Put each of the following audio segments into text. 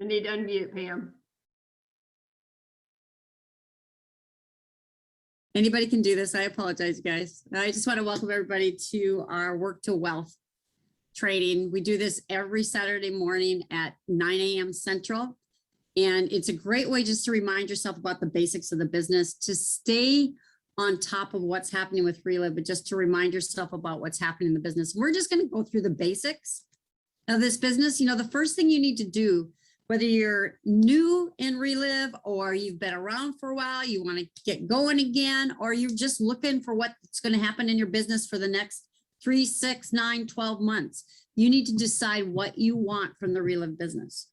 I need to unmute Pam. Anybody can do this. I apologize, guys. I just want to welcome everybody to our Work to Wealth training. We do this every Saturday morning at 9 a.m. Central. And it's a great way just to remind yourself about the basics of the business, to stay on top of what's happening with Relive, but just to remind yourself about what's happening in the business. We're just going to go through the basics of this business. You know, the first thing you need to do, whether you're new in Relive or you've been around for a while, you want to get going again, or you're just looking for what's going to happen in your business for the next 3, 6, 9, 12 months, you need to decide what you want from the Relive business.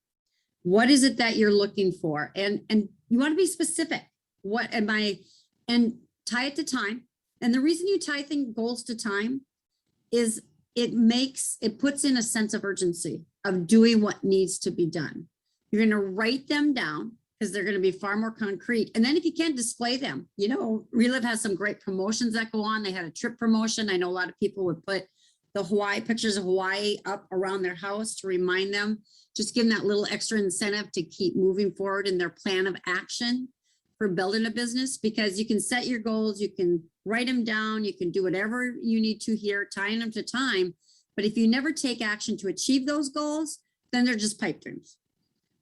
What is it that you're looking for? And you want to be specific. What am I, and tie it to time. And the reason you tie goals to time is it puts in a sense of urgency of doing what needs to be done. You're going to write them down because they're going to be far more concrete. And then if you can't display them, you know, Relive has some great promotions that go on. They had a trip promotion. I know a lot of people would put the Hawaii pictures of Hawaii up around their house to remind them, just give them that little extra incentive to keep moving forward in their plan of action for building a business, because you can set your goals, you can write them down, you can do whatever you need to here, tying them to time. But if you never take action to achieve those goals, then they're just pipe dreams.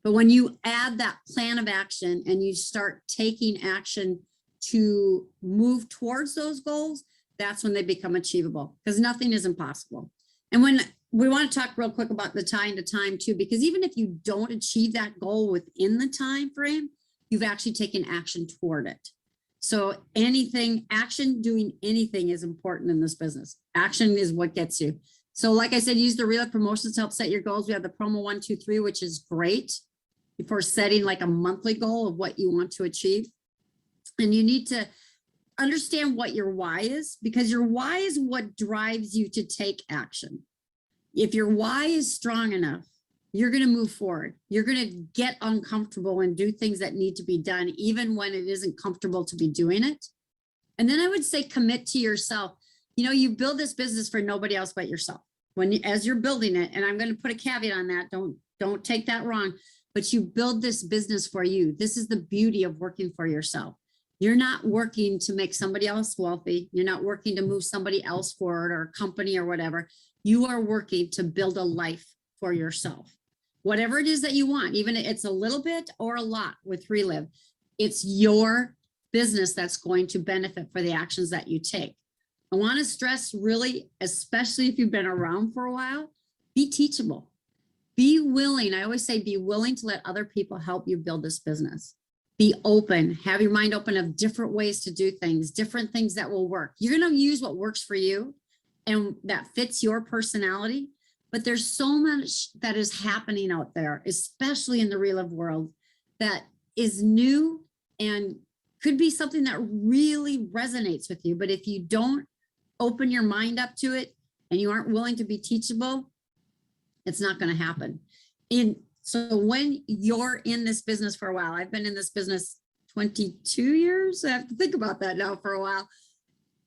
But when you add that plan of action and you start taking action to move towards those goals, that's when they become achievable, because nothing is impossible. And when we want to talk real quick about the tying to time too, because even if you don't achieve that goal within the time frame, you've actually taken action toward it. So doing anything is important in this business. Action is what gets you. So like I said, use the Relive promotions to help set your goals. We have the promo 1, 2, 3, which is great for setting like a monthly goal of what you want to achieve. And you need to understand what your why is, because your why is what drives you to take action. If your why is strong enough, you're going to move forward. You're going to get uncomfortable and do things that need to be done, even when it isn't comfortable to be doing it. And then I would say commit to yourself. You know, you build this business for nobody else but yourself. As you're building it, and I'm going to put a caveat on that, don't take that wrong, but you build this business for you. This is the beauty of working for yourself. You're not working to make somebody else wealthy. You're not working to move somebody else forward or a company or whatever. You are working to build a life for yourself. Whatever it is that you want, even if it's a little bit or a lot with Relive, it's your business that's going to benefit for the actions that you take. I want to stress really, especially if you've been around for a while, be teachable. Be willing. I always say be willing to let other people help you build this business. Be open, have your mind open of different ways to do things, different things that will work. You're going to use what works for you and that fits your personality. But there's so much that is happening out there, especially in the Relive world, that is new and could be something that really resonates with you. But if you don't open your mind up to it and you aren't willing to be teachable, it's not going to happen. So when you're in this business for a while, I've been in this business 22 years. I have to think about that now for a while.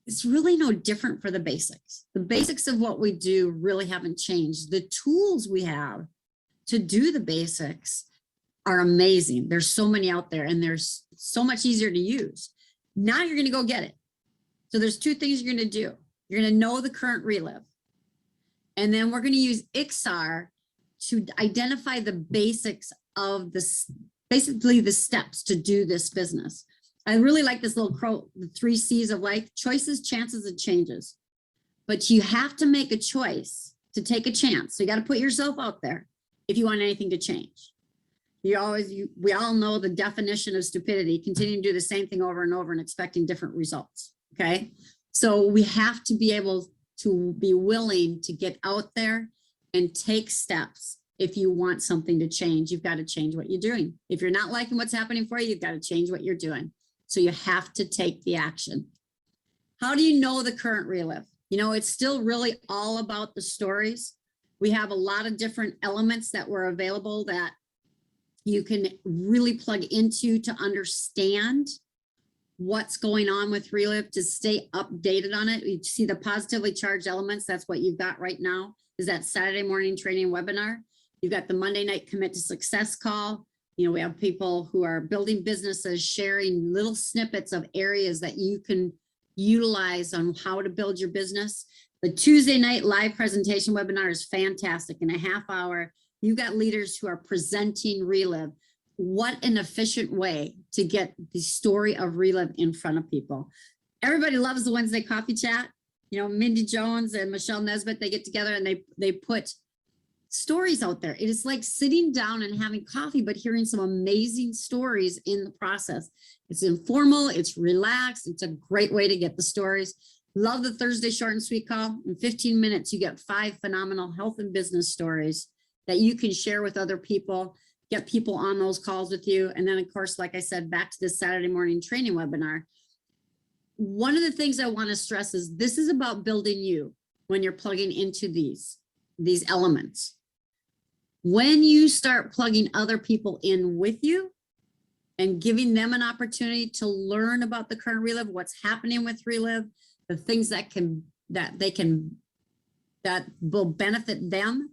It's really no different for the basics. The basics of what we do really haven't changed. The tools we have to do the basics are amazing. There's so many out there and there's so much easier to use. Now you're going to go get it. So there's 2 things you're going to do. You're going to know the current Relive. And then we're going to use IXAR to identify the basics of basically the steps to do this business. I really like this little quote, the 3 C's of life: choices, chances, and changes. But you have to make a choice to take a chance. So you got to put yourself out there if you want anything to change. We all know the definition of stupidity: continuing to do the same thing over and over and expecting different results. Okay. So we have to be able to be willing to get out there and take steps. If you want something to change, you've got to change what you're doing. If you're not liking what's happening for you, you've got to change what you're doing. So you have to take the action. How do you know the current Relive? You know, it's still really all about the stories. We have a lot of different elements that were available that you can really plug into to understand what's going on with Relive, to stay updated on it. You see the positively charged elements. That's what you've got right now, is that Saturday morning training webinar. You've got the Monday night commit to success call. You know, we have people who are building businesses, sharing little snippets of areas that you can utilize on how to build your business. The Tuesday night live presentation webinar is fantastic. In a half hour, you've got leaders who are presenting Relive. What an efficient way to get the story of Relive in front of people. Everybody loves the Wednesday coffee chat. You know, Mindy Jones and Michelle Nesbitt, they get together and they put stories out there. It is like sitting down and having coffee, but hearing some amazing stories in the process. It's informal, it's relaxed, it's a great way to get the stories. Love the Thursday short and sweet call. In 15 minutes, you get 5 phenomenal health and business stories that you can share with other people, get people on those calls with you. And then of course, like I said, back to this Saturday morning training webinar. One of the things I want to stress is this is about building you when you're plugging into these elements. When you start plugging other people in with you and giving them an opportunity to learn about the current Relive, what's happening with Relive, the things that will benefit them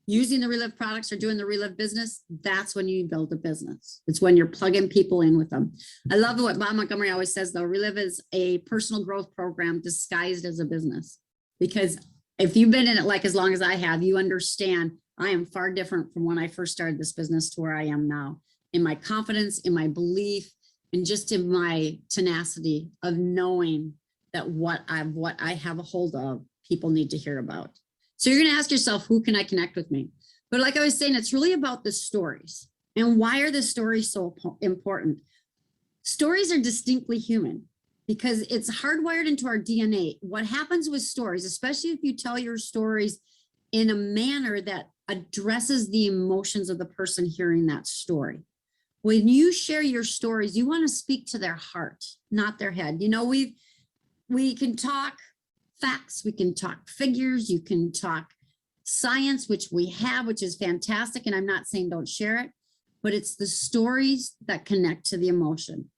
using the Relive products or doing the Relive business, that's when you build a business. It's when you're plugging people in with them. I love what Bob Montgomery always says, though. Relive is a personal growth program disguised as a business. Because if you've been in it like as long as I have, you understand I am far different from when I first started this business to where I am now. In my confidence, in my belief, and just in my tenacity of knowing that what I have a hold of, people need to hear about. So you're going to ask yourself, who can I connect with me? But like I was saying, it's really about the stories. And why are the stories so important? Stories are distinctly human because it's hardwired into our DNA. What happens with stories, especially if you tell your stories in a manner that addresses the emotions of the person hearing that story. When you share your stories, you want to speak to their heart, not their head. You know, we can talk facts, we can talk figures, you can talk science, which we have, which is fantastic. And I'm not saying don't share it, but it's the stories that connect to the emotion.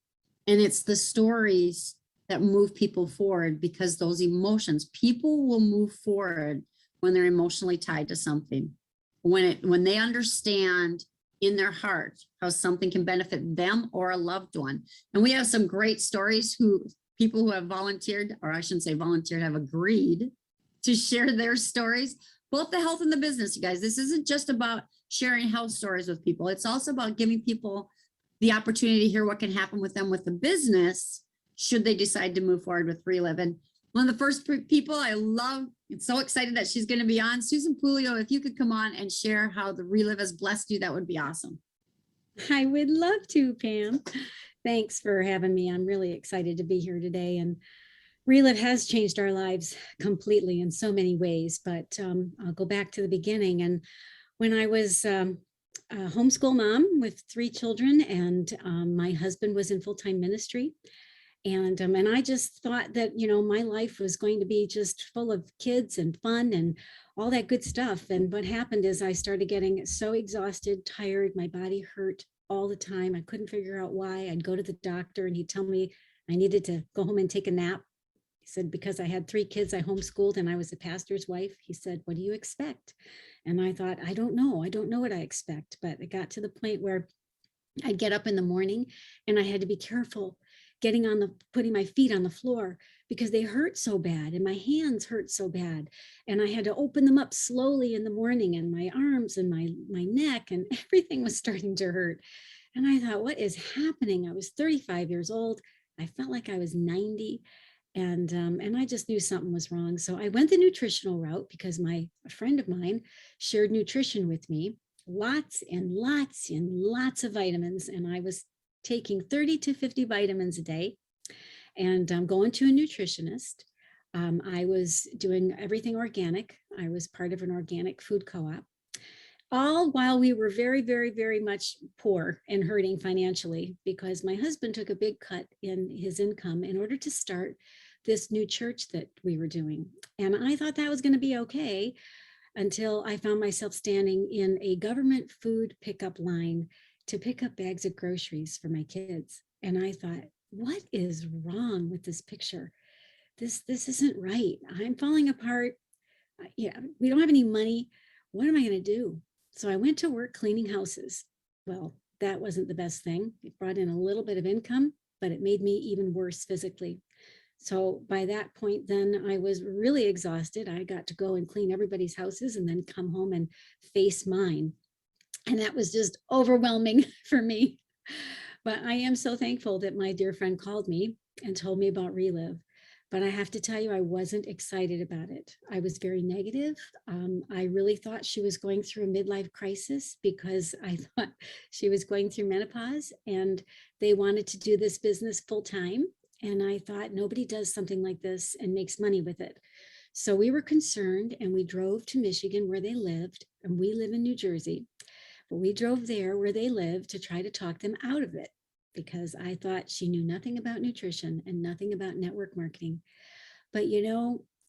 And it's the stories that move people forward, because those emotions, people will move forward when they're emotionally tied to something. When they understand in their heart how something can benefit them or a loved one. And we have some great stories people who have volunteered, or I shouldn't say volunteered, have agreed to share their stories, both the health and the business, you guys. This isn't just about sharing health stories with people. It's also about giving people the opportunity to hear what can happen with them with the business, should they decide to move forward with Relive. And one of the first people I love, it's so excited that she's going to be on, Susan Pulio. If you could come on and share how the Relive has blessed you, that would be awesome. I would love to, Pam. Thanks for having me. I'm really excited to be here today. And Relive has changed our lives completely in so many ways, but I'll go back to the beginning. And when I was a homeschool mom with 3 children, and my husband was in full-time ministry, and I just thought that, you know, my life was going to be just full of kids and fun and all that good stuff. And what happened is I started getting so exhausted, tired, my body hurt all the time. I couldn't figure out why. I'd go to the doctor and he'd tell me I needed to go home and take a nap. He said, because I had 3 kids I homeschooled and I was a pastor's wife, he said, what do you expect? And I thought, I don't know what I expect. But it got to the point where I'd get up in the morning and I had to be careful putting my feet on the floor because they hurt so bad and my hands hurt so bad. And I had to open them up slowly in the morning, and my arms and my neck and everything was starting to hurt. And I thought, what is happening? I was 35 years old. I felt like I was 90. And I just knew something was wrong. So I went the nutritional route because a friend of mine shared nutrition with me, lots and lots and lots of vitamins. And I was taking 30 to 50 vitamins a day, and going to a nutritionist. I was doing everything organic. I was part of an organic food co-op, all while we were very, very, very much poor and hurting financially, because my husband took a big cut in his income in order to start this new church that we were doing. And I thought that was going to be okay until I found myself standing in a government food pickup line to pick up bags of groceries for my kids. And I thought, what is wrong with this picture? This isn't right. I'm falling apart. Yeah, we don't have any money. What am I going to do? So I went to work cleaning houses. Well, that wasn't the best thing. It brought in a little bit of income, but it made me even worse physically. So by that point, then I was really exhausted. I got to go and clean everybody's houses and then come home and face mine. And that was just overwhelming for me. But I am so thankful that my dear friend called me and told me about Relive. But I have to tell you, I wasn't excited about it. I was very negative. I really thought she was going through a midlife crisis because I thought she was going through menopause and they wanted to do this business full time. And I thought nobody does something like this and makes money with it. So we were concerned and we drove to Michigan where they lived, and we live in New Jersey. But we drove there where they lived to try to talk them out of it because I thought she knew nothing about nutrition and nothing about network marketing. But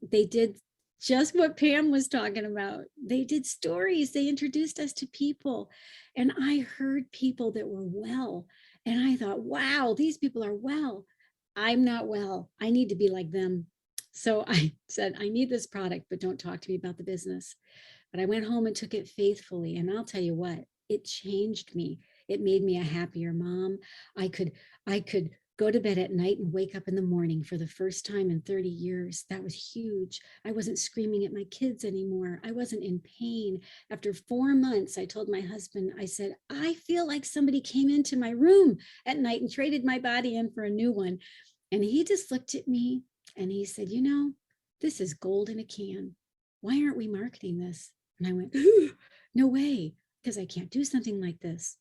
they did just what Pam was talking about. They did stories, they introduced us to people. And I heard people that were well. And I thought, wow, these people are well. I'm not well. I need to be like them. So I said, I need this product, but don't talk to me about the business. But I went home and took it faithfully. And I'll tell you what, it changed me. It made me a happier mom. I could go to bed at night and wake up in the morning for the first time in 30 years. That was huge. I wasn't screaming at my kids anymore. I wasn't in pain. After 4 months, I told my husband, I said, I feel like somebody came into my room at night and traded my body in for a new one. And he just looked at me and he said, this is gold in a can. Why aren't we marketing this? And I went, no way, because I can't do something like this.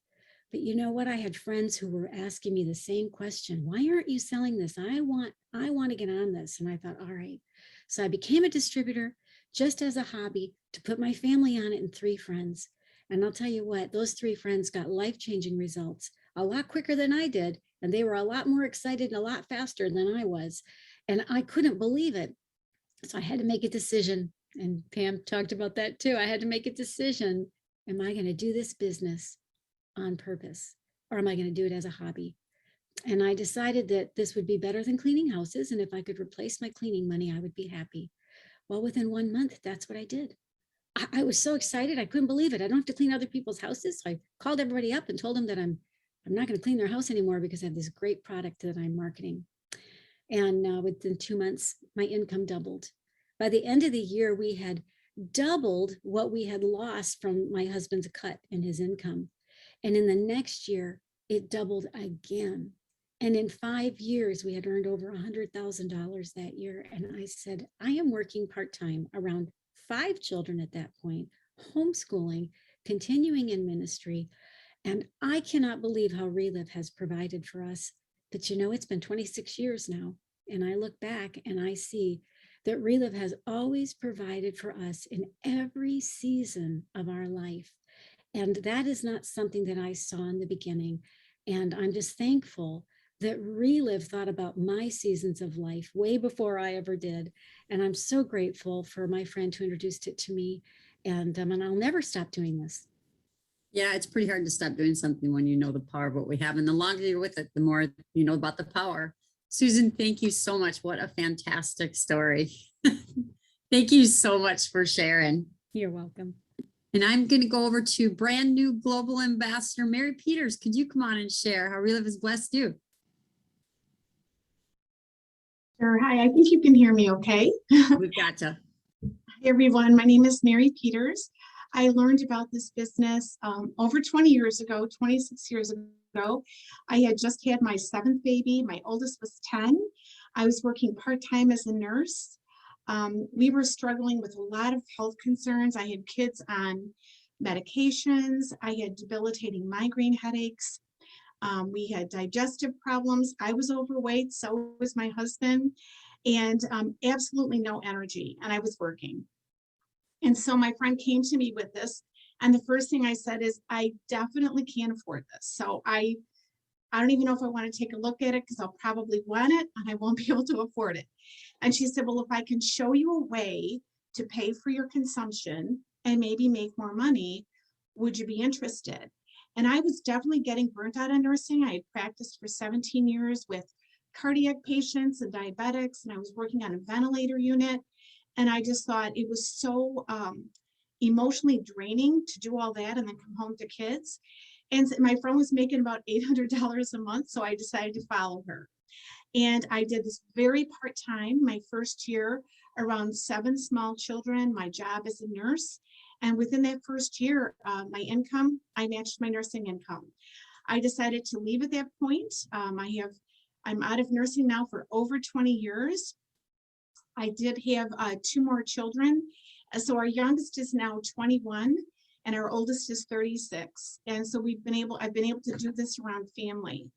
But you know what? I had friends who were asking me the same question. Why aren't you selling this? I want to get on this. And I thought, all right. So I became a distributor just as a hobby to put my family on it and 3 friends. And I'll tell you what, those 3 friends got life-changing results a lot quicker than I did. And they were a lot more excited and a lot faster than I was. And I couldn't believe it. So I had to make a decision. And Pam talked about that too. I had to make a decision. Am I going to do this business on purpose, or am I going to do it as a hobby? And I decided that this would be better than cleaning houses. And if I could replace my cleaning money, I would be happy. Well, within 1 month, that's what I did. I was so excited. I couldn't believe it. I don't have to clean other people's houses. So I called everybody up and told them that I'm not going to clean their house anymore because I have this great product that I'm marketing. And within 2 months, my income doubled. By the end of the year, we had doubled what we had lost from my husband's cut in his income. And in the next year, it doubled again. And in 5 years, we had earned over $100,000 that year. And I said, I am working part-time around 5 children at that point, homeschooling, continuing in ministry. And I cannot believe how Relive has provided for us. But it's been 26 years now. And I look back and I see that Relive has always provided for us in every season of our life. And that is not something that I saw in the beginning. And I'm just thankful that Relive thought about my seasons of life way before I ever did. And I'm so grateful for my friend who introduced it to me. And I'll never stop doing this. Yeah, it's pretty hard to stop doing something when you know the power of what we have. And the longer you're with it, the more you know about the power. Susan, thank you so much. What a fantastic story. Thank you so much for sharing. You're welcome. And I'm going to go over to brand new global ambassador, Mary Peters. Could you come on and share how Relive has blessed you? Sure. Hi, I think you can hear me okay. We've got to. Hi, everyone. My name is Mary Peters. I learned about this business over 20 years ago, 26 years ago. I had just had my 7th baby. My oldest was 10. I was working part-time as a nurse. We were struggling with a lot of health concerns. I had kids on medications. I had debilitating migraine headaches. We had digestive problems. I was overweight, so was my husband, and absolutely no energy, and I was working. And so my friend came to me with this, and the first thing I said is, I definitely can't afford this. So I don't even know if I want to take a look at it because I'll probably want it and I won't be able to afford it. And she said, well, if I can show you a way to pay for your consumption and maybe make more money, would you be interested? And I was definitely getting burnt out on nursing. I had practiced for 17 years with cardiac patients and diabetics, and I was working on a ventilator unit. And I just thought it was so emotionally draining to do all that and then come home to kids. And my friend was making about $800 a month, so I decided to follow her. And I did this very part-time, my first year, around 7 small children, my job as a nurse. And within that first year, my income, I matched my nursing income. I decided to leave at that point. I'm out of nursing now for over 20 years. I did have 2 more children. So our youngest is now 21 and our oldest is 36. And so I've been able to do this around family.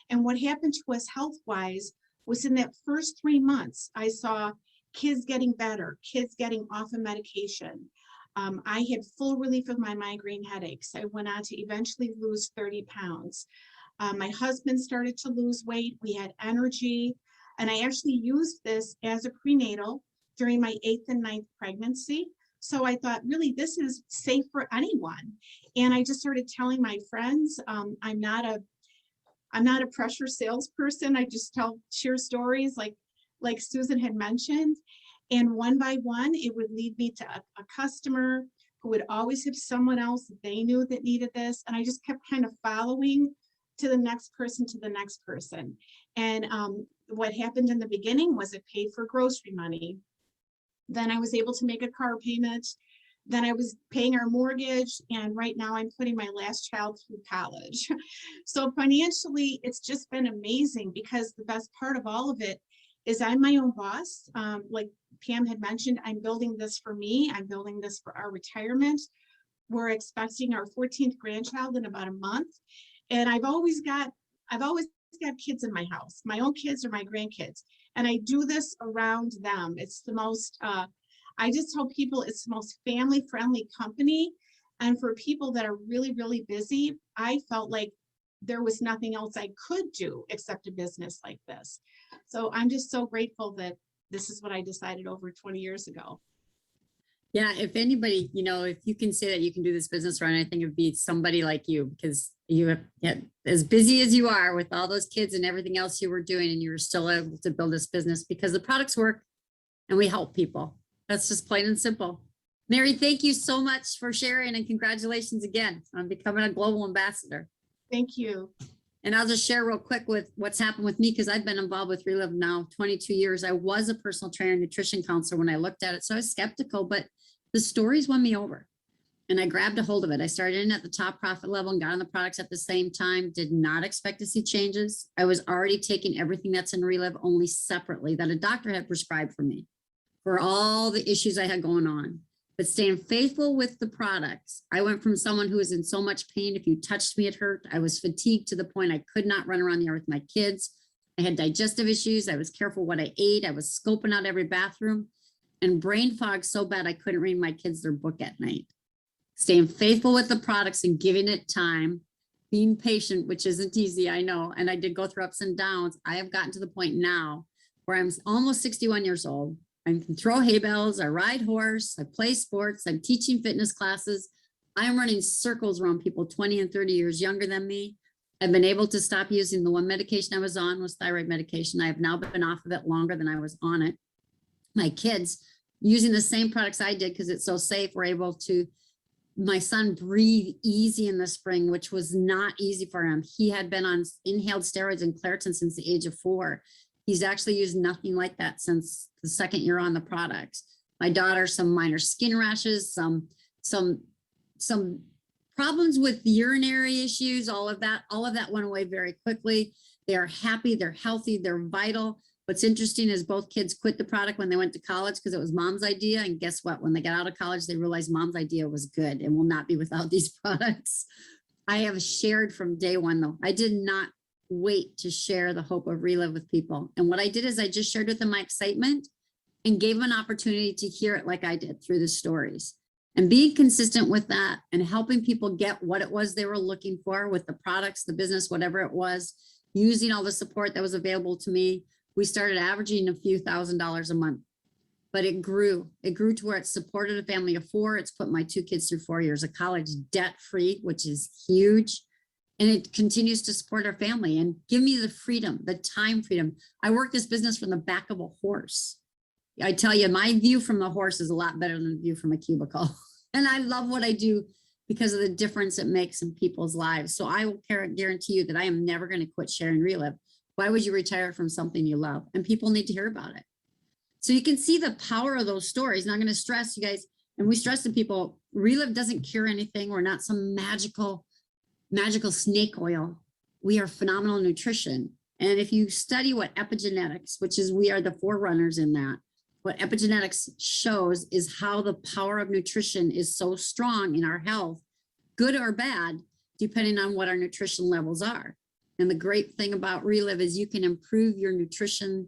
And what happened to us health-wise was in that first 3 months, I saw kids getting better, kids getting off of medication. I had full relief of my migraine headaches. I went on to eventually lose 30 pounds. My husband started to lose weight. We had energy. And I actually used this as a prenatal during my 8th and 9th pregnancy. So I thought, really, this is safe for anyone. And I just started telling my friends, I'm not a pressure salesperson. I just share stories like Susan had mentioned. And one by one, it would lead me to a customer who would always have someone else that they knew that needed this. And I just kept kind of following to the next person, to the next person. And what happened in the beginning was it paid for grocery money. Then I was able to make a car payment. Then I was paying our mortgage. And right now I'm putting my last child through college. So financially, it's just been amazing, because the best part of all of it is I'm my own boss. Like Pam had mentioned, I'm building this for me. I'm building this for our retirement. We're expecting our 14th grandchild in about a month. And I've always got kids in my house, my own kids or my grandkids. And I do this around them. It's the most, I just tell people it's the most family friendly company. And for people that are really, really busy, I felt like there was nothing else I could do except a business like this. So I'm just so grateful that this is what I decided over 20 years ago. Yeah, if anybody, if you can say that you can do this business run, I think it'd be somebody like you, because you have, as busy as you are with all those kids and everything else you were doing, and you were still able to build this business because the products work and we help people. That's just plain and simple. Mary, thank you so much for sharing, and congratulations again on becoming a global ambassador. Thank you. And I'll just share real quick with what's happened with me, because I've been involved with Relive now 22 years. I was a personal trainer and nutrition counselor when I looked at it. So I was skeptical, but the stories won me over and I grabbed a hold of it. I started in at the top profit level and got on the products at the same time. Did not expect to see changes. I was already taking everything that's in Relive only separately that a doctor had prescribed for me for all the issues I had going on. But staying faithful with the products, I went from someone who was in so much pain. If you touched me, it hurt. I was fatigued to the point I could not run around the yard with my kids. I had digestive issues. I was careful what I ate. I was scoping out every bathroom, and brain fog so bad I couldn't read my kids their book at night. Staying faithful with the products and giving it time, being patient, which isn't easy, I know. And I did go through ups and downs. I have gotten to the point now where I'm almost 61 years old. I can throw hay bales, I ride horse, I play sports, I'm teaching fitness classes. I'm running circles around people 20 and 30 years younger than me. I've been able to stop using the one medication I was on, was thyroid medication. I have now been off of it longer than I was on it. My kids, using the same products I did because it's so safe, were able to, my son breathe easy in the spring, which was not easy for him. He had been on inhaled steroids and Claritin since the age of 4. He's actually used nothing like that since the second year on the products. My daughter, some minor skin rashes, some problems with urinary issues, all of that went away very quickly. They are happy, they're healthy, they're vital. What's interesting is both kids quit the product when they went to college because it was mom's idea. And guess what? When they got out of college, they realized mom's idea was good and will not be without these products. I have shared from day one, though. I did not wait to share the hope of Relive with people. And what I did is I just shared with them my excitement and gave them an opportunity to hear it like I did through the stories. And being consistent with that and helping people get what it was they were looking for with the products, the business, whatever it was, using all the support that was available to me. We started averaging a few $1,000s a month, but it grew. It grew to where it supported a family of 4. It's put my 2 kids through 4 years of college debt-free, which is huge. And it continues to support our family and give me the freedom, the time freedom. I work this business from the back of a horse. I tell you, my view from the horse is a lot better than the view from a cubicle. And I love what I do because of the difference it makes in people's lives. So I will guarantee you that I am never going to quit sharing Relive. Why would you retire from something you love? And people need to hear about it. So you can see the power of those stories. And I'm going to stress you guys, and we stress to people, Relive doesn't cure anything. We're not some magical snake oil. We are phenomenal nutrition. And if you study what epigenetics, which is we are the forerunners in that, what epigenetics shows is how the power of nutrition is so strong in our health, good or bad, depending on what our nutrition levels are. And the great thing about Relive is you can improve your nutrition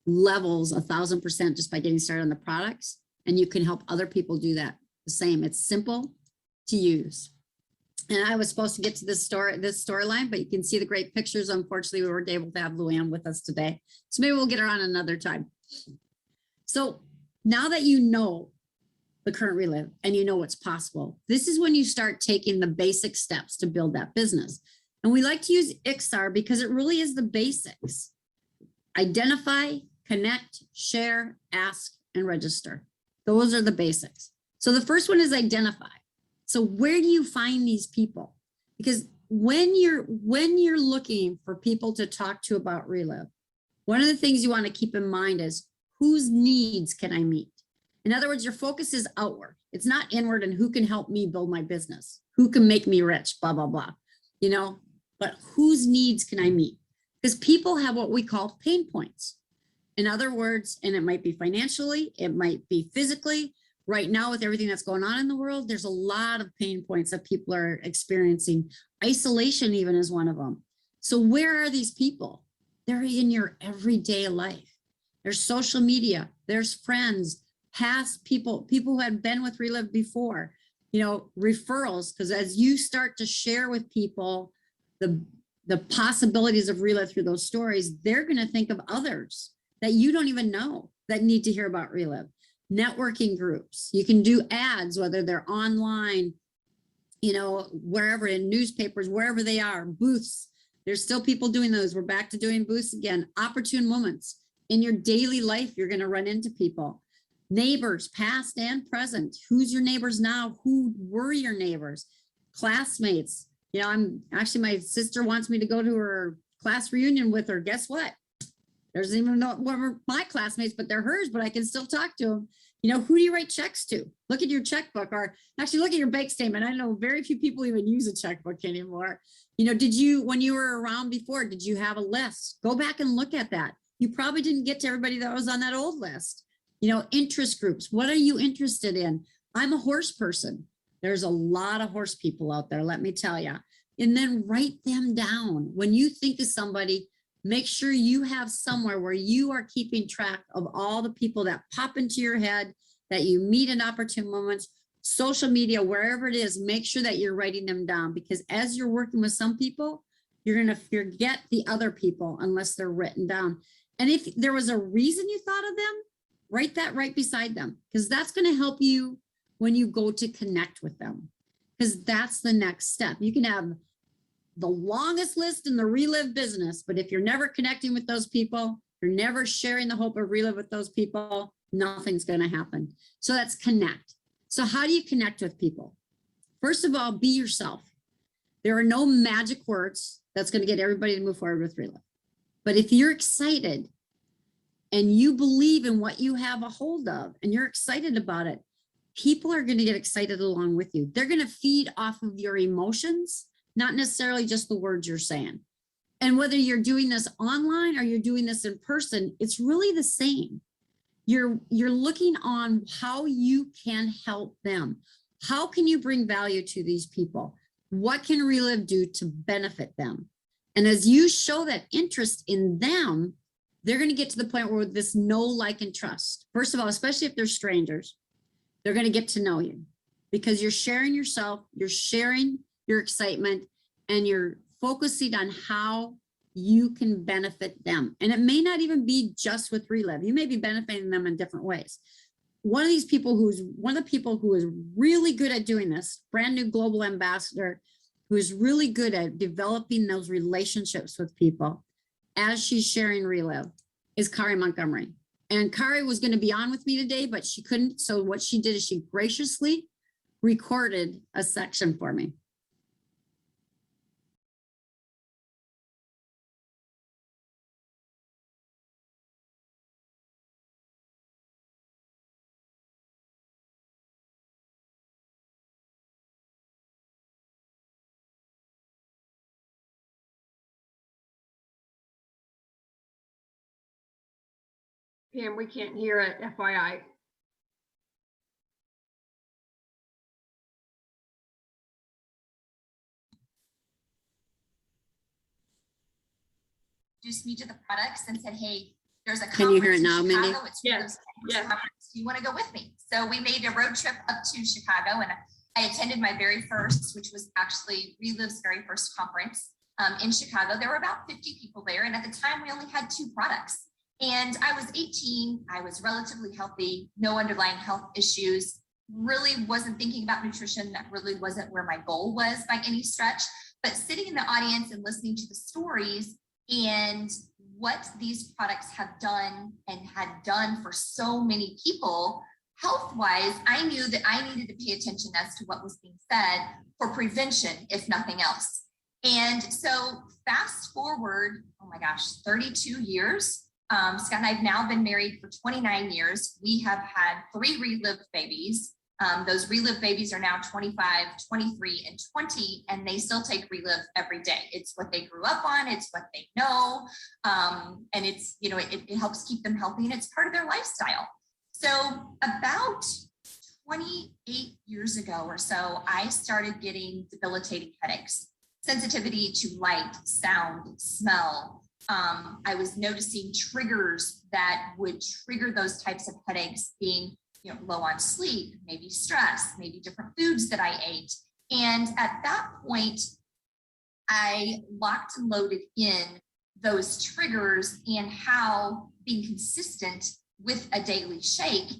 levels 1,000% just by getting started on the products. And you can help other people do that the same. It's simple to use. And I was supposed to get to this storyline, but you can see the great pictures. Unfortunately, we weren't able to have Luann with us today. So maybe we'll get her on another time. So now that you know the current Relive and you know what's possible, this is when you start taking the basic steps to build that business. And we like to use IXAR because it really is the basics. Identify, connect, share, ask, and register. Those are the basics. So the first one is identify. So where do you find these people? Because when you're looking for people to talk to about Relive, one of the things you want to keep in mind is whose needs can I meet? In other words, your focus is outward. It's not inward and who can help me build my business? Who can make me rich? Blah, blah, blah. You know, but whose needs can I meet? Because people have what we call pain points. In other words, and it might be financially, it might be physically. Right now, with everything that's going on in the world, there's a lot of pain points that people are experiencing. Isolation even is one of them. So where are these people? They're in your everyday life. There's social media, there's friends, past people who had been with Relive before, you know, referrals, because as you start to share with people the possibilities of Relive through those stories, they're going to think of others that you don't even know that need to hear about Relive. Networking groups, you can do ads, whether they're online, you know, wherever, in newspapers, wherever they are, booths. There's still people doing those. We're back to doing booths again. Opportune moments in your daily life. You're going to run into people, neighbors, past and present. Who's your neighbors now? Who were your neighbors? Classmates. You know, my sister wants me to go to her class reunion with her. Guess what? There's even no one of my classmates, but they're hers, but I can still talk to them. You know, who do you write checks to? Look at your checkbook, or actually look at your bank statement. I know very few people even use a checkbook anymore. You know, when you were around before, did you have a list? Go back and look at that. You probably didn't get to everybody that was on that old list. You know, interest groups. What are you interested in? I'm a horse person. There's a lot of horse people out there, let me tell you. And then write them down. When you think of somebody, make sure you have somewhere where you are keeping track of all the people that pop into your head, that you meet in opportune moments, social media, wherever it is, make sure that you're writing them down, because as you're working with some people, you're going to forget the other people unless they're written down. And if there was a reason you thought of them, write that right beside them, because that's going to help you when you go to connect with them, because that's the next step. You can have the longest list in the Relive business, but if you're never connecting with those people, you're never sharing the hope of Relive with those people, nothing's going to happen. So that's connect. So how do you connect with people? First of all, be yourself. There are no magic words that's going to get everybody to move forward with Relive. But if you're excited and you believe in what you have a hold of and you're excited about it, people are going to get excited along with you. They're going to feed off of your emotions, not necessarily just the words you're saying. And whether you're doing this online or you're doing this in person, it's really the same. You're looking on how you can help them. How can you bring value to these people? What can Relive do to benefit them? And as you show that interest in them, they're going to get to the point where this know, like, and trust. First of all, especially if they're strangers, they're going to get to know you because you're sharing yourself, you're sharing your excitement, and you're focusing on how you can benefit them. And it may not even be just with Relive. You may be benefiting them in different ways. One of the people who is really good at doing this, brand new global ambassador, who is really good at developing those relationships with people as she's sharing Relive, is Kari Montgomery. And Kari was going to be on with me today, but she couldn't. So what she did is she graciously recorded a section for me. Pam, we can't hear it, FYI. Introduced me to the products and said, hey, there's a conference Can you hear it now, in Mindy? Chicago. It's Yes, yes. conference. Do you want to go with me? So we made a road trip up to Chicago, and I attended my very first, which was actually Relive's very first conference in Chicago. There were about 50 people there, and at the time we only had 2 products. And I was 18, I was relatively healthy, no underlying health issues, really wasn't thinking about nutrition. That really wasn't where my goal was by any stretch, but sitting in the audience and listening to the stories and what these products have done and had done for so many people, health-wise, I knew that I needed to pay attention as to what was being said for prevention, if nothing else. And so fast forward, oh my gosh, 32 years. Scott and I have now been married for 29 years. We have had 3 Relive babies. Those Relive babies are now 25, 23, and 20, and they still take Relive every day. It's what they grew up on. It's what they know. And it's, you know, it helps keep them healthy, and it's part of their lifestyle. So about 28 years ago or so, I started getting debilitating headaches, sensitivity to light, sound, smell. I was noticing triggers that would trigger those types of headaches, being, you know, low on sleep, maybe stress, maybe different foods that I ate. And at that point, I locked and loaded in those triggers and how being consistent with a daily shake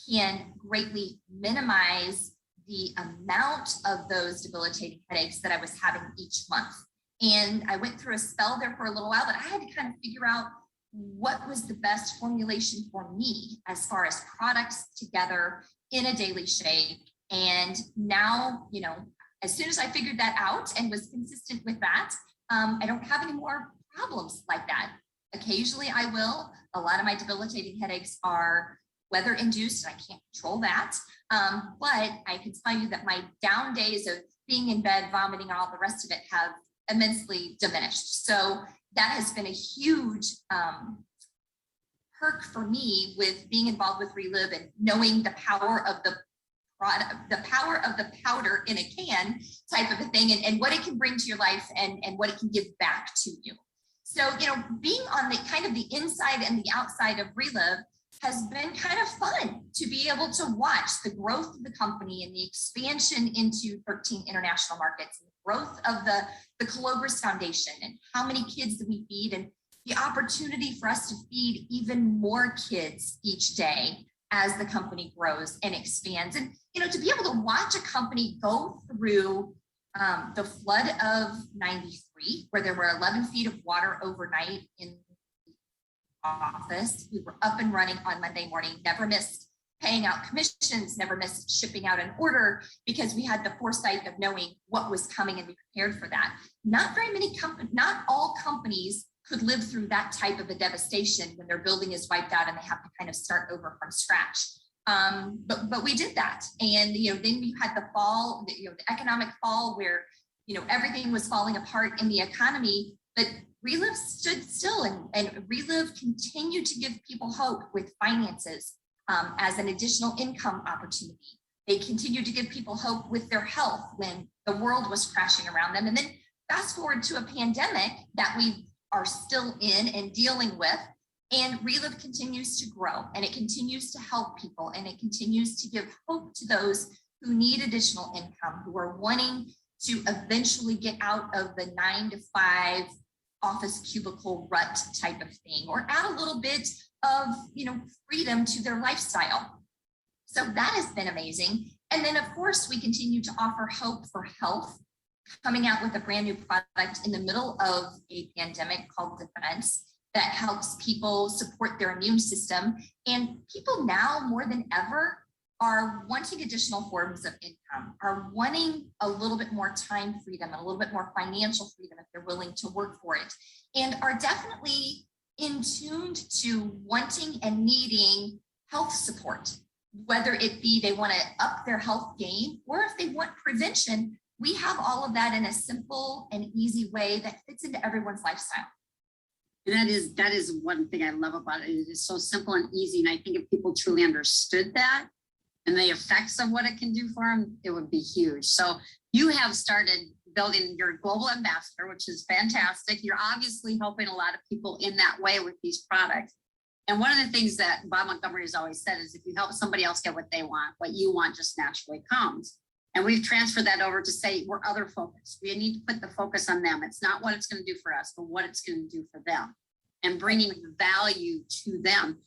can greatly minimize the amount of those debilitating headaches that I was having each month. And I went through a spell there for a little while, but I had to kind of figure out what was the best formulation for me as far as products together in a daily shake. And now, you know, as soon as I figured that out and was consistent with that, I don't have any more problems like that. Occasionally I will. A lot of my debilitating headaches are weather induced, and I can't control that. But I can tell you that my down days of being in bed, vomiting, and all the rest of it have immensely diminished. So that has been a huge perk for me with being involved with Relive and knowing the power of the product, the power of the powder in a can type of a thing, and what it can bring to your life and what it can give back to you. So, you know, being on the kind of the inside and the outside of Relive has been kind of fun to be able to watch the growth of the company and the expansion into 13 international markets, and the growth of the Colobris Foundation, and how many kids that we feed, and the opportunity for us to feed even more kids each day as the company grows and expands. And, you know, to be able to watch a company go through the flood of 93, where there were 11 feet of water overnight in the office. We were up and running on Monday morning, never missed paying out commissions, never missed shipping out an order, because we had the foresight of knowing what was coming and be prepared for that. Not very many companies, not all companies could live through that type of a devastation when their building is wiped out and they have to kind of start over from scratch. But we did that. And, you know, then we had the fall, the economic fall, where, you know, everything was falling apart in the economy, but Relive stood still, and Relive continued to give people hope with finances as an additional income opportunity. They continued to give people hope with their health when the world was crashing around them. And then fast forward to a pandemic that we are still in and dealing with, and Relive continues to grow, and it continues to help people, and it continues to give hope to those who need additional income, who are wanting to eventually get out of the 9-to-5 office cubicle rut type of thing, or add a little bit of, you know, freedom to their lifestyle. So that has been amazing. And then of course we continue to offer hope for health, coming out with a brand new product in the middle of a pandemic called Defense, that helps people support their immune system. And people now more than ever are wanting additional forms of income, are wanting a little bit more time freedom and a little bit more financial freedom if they're willing to work for it, and are definitely in tuned to wanting and needing health support, whether it be they want to up their health game or if they want prevention. We have all of that in a simple and easy way that fits into everyone's lifestyle. And that is one thing I love about it. It is so simple and easy. And I think if people truly understood that and the effects of what it can do for them, it would be huge. So you have started building your global ambassador, which is fantastic. You're obviously helping a lot of people in that way with these products. And one of the things that Bob Montgomery has always said is if you help somebody else get what they want, what you want just naturally comes. And we've transferred that over to say we're other focused. We need to put the focus on them. It's not what it's going to do for us, but what it's going to do for them and bringing value to them.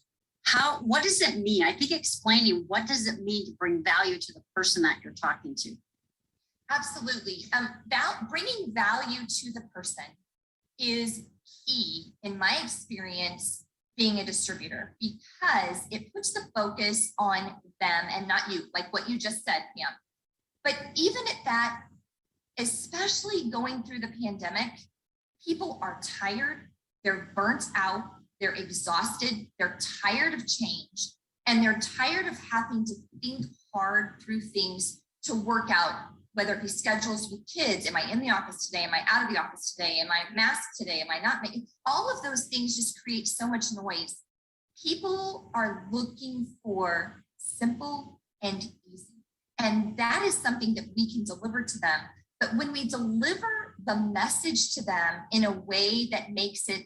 What does it mean? I think explaining what does it mean to bring value to the person that you're talking to. Absolutely. Bringing value to the person is key in my experience being a distributor, because it puts the focus on them and not you, like what you just said, Pam. But even at that, especially going through the pandemic, people are tired, they're burnt out, they're exhausted, they're tired of change, and they're tired of having to think hard through things to work out, whether it be schedules with kids. Am I in the office today? Am I out of the office today? Am I masked today? Am I not making? All of those things just create so much noise. People are looking for simple and easy. And that is something that we can deliver to them. But when we deliver the message to them in a way that makes it